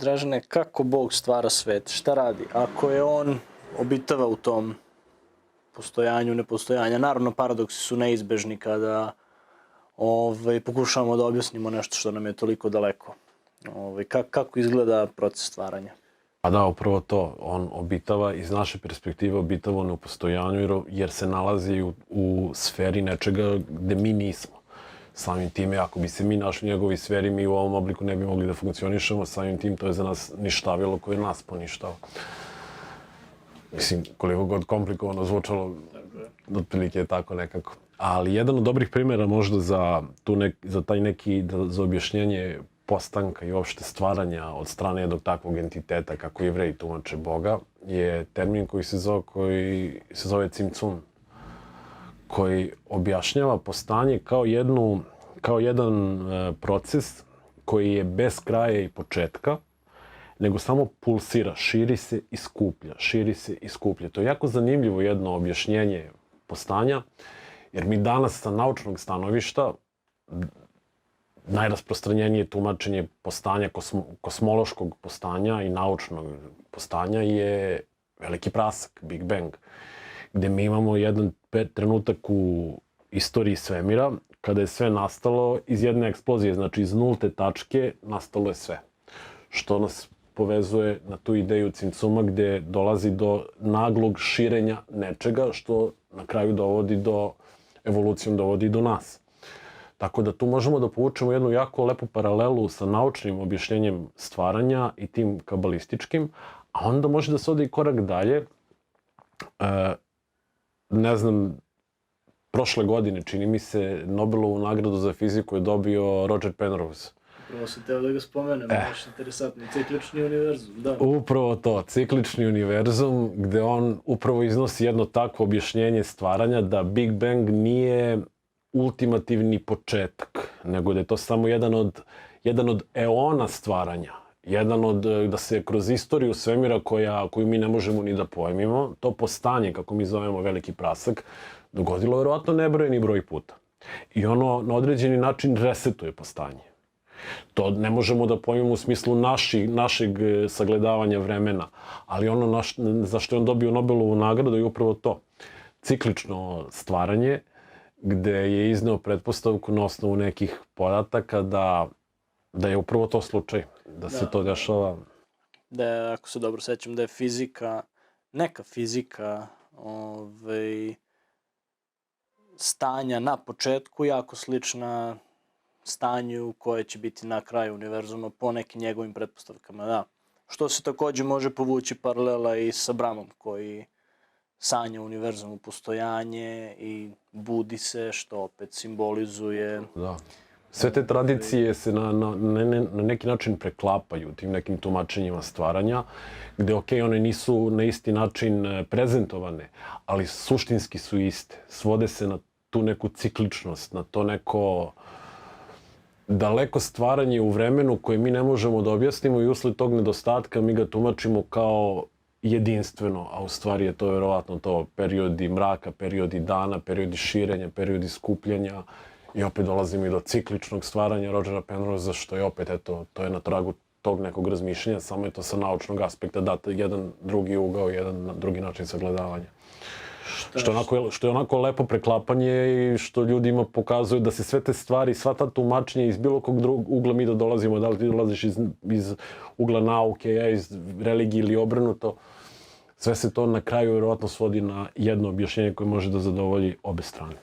Dražene, kako Bog stvara svet? Šta radi? Ako je on obitava u tom postojanju, nepostojanja, naravno paradoksi su neizbežni kada pokušavamo da objasnimo nešto što nam je toliko daleko. Kako izgleda proces stvaranja? Pa da, upravo to. On obitava, iz naše perspektive obitava u nepostojanju jer se nalazi u sferi nečega gde mi nismo. Samim time, ako bi se mi našli u njegovoj sferi, mi u ovom obliku ne bi mogli da funkcionišemo, samim tim to je za nas ništavilo koje nas poništava. Mislim, koliko god komplikovano zvučalo, otprilike je tako nekako. Ali jedan od dobrih primjera možda za taj neki, za objašnjenje postanka i uopšte stvaranja od strane jednog takvog entiteta kako Jevreji tumače Boga je termin koji se zove Cimcum, koji objašnjava postanje kao jedan proces koji je bez kraja i početka, nego samo pulsira, širi se i skuplja, širi se i skuplja. To je jako zanimljivo jedno objašnjenje postanja, jer mi danas sa naučnog stanovišta najrasprostranjenije tumačenje postanja, kosmološkog postanja i naučnog postanja je veliki prasak, Big Bang, gde mi imamo jedan trenutak u istoriji svemira kada je sve nastalo iz jedne eksplozije, znači iz nulte tačke nastalo je sve. Što nas povezuje na tu ideju Cimcuma gde dolazi do naglog širenja nečega što na kraju evolucijom dovodi do nas. Tako da tu možemo da povučemo jednu jako lepu paralelu sa naučnim objašnjenjem stvaranja i tim kabalističkim, a onda može da se ode i korak dalje. Ne znam, prošle godine, čini mi se, Nobelovu nagradu za fiziku je dobio Roger Penrose. Upravo sam teo da ga spomenem, baš interesantno, ciklični univerzum, da. Upravo to, ciklični univerzum, gde on upravo iznosi jedno takvo objašnjenje stvaranja da Big Bang nije ultimativni početak, nego da je to samo jedan od eona stvaranja. Da se kroz istoriju svemira koju mi ne možemo ni da pojmimo, to postanje, kako mi zovemo veliki prasak, dogodilo verovatno nebrojeni broj puta. I ono na određeni način resetuje postanje. To ne možemo da pojmimo u smislu našeg sagledavanja vremena, ali ono za što je on dobio Nobelovu nagradu je upravo to. Ciklično stvaranje, gde je izneo pretpostavku na osnovu nekih podataka da je upravo to slučaj, da se to dešava. Da je, ako se dobro sećam, da je neka fizika stanja na početku jako slična stanju koje će biti na kraju univerzuma po nekim njegovim pretpostavkama, da. Što se takođe može povući paralela i sa Bramom koji sanja univerzumu postojanje i budi se, što opet simbolizuje. Da. Sve te tradicije se na neki način preklapaju tim nekim tumačenjima stvaranja, gde, one nisu na isti način prezentovane, ali suštinski su iste. Svode se na tu neku cikličnost, na to neko daleko stvaranje u vremenu koje mi ne možemo da objasnimo i usled tog nedostatka mi ga tumačimo kao jedinstveno, a u stvari je to verovatno to periodi mraka, periodi dana, periodi širenja, periodi skupljanja i opet dolazimo i do cikličnog stvaranja Rogera Penrosea, što je opet, eto, to je na tragu tog nekog razmišljanja, samo je to sa naučnog aspekta data jedan drugi ugao, jedan drugi način sagledavanja. Što je onako lepo preklapanje i što ljudima pokazuje da se sve te stvari, sva ta tumačenja iz bilo kog drugog ugla mi da dolazimo, da li ti dolaziš iz ugla nauke, ja iz religije ili obrnuto, sve se to na kraju verovatno svodi na jedno objašnjenje koje može da zadovolji obe strane.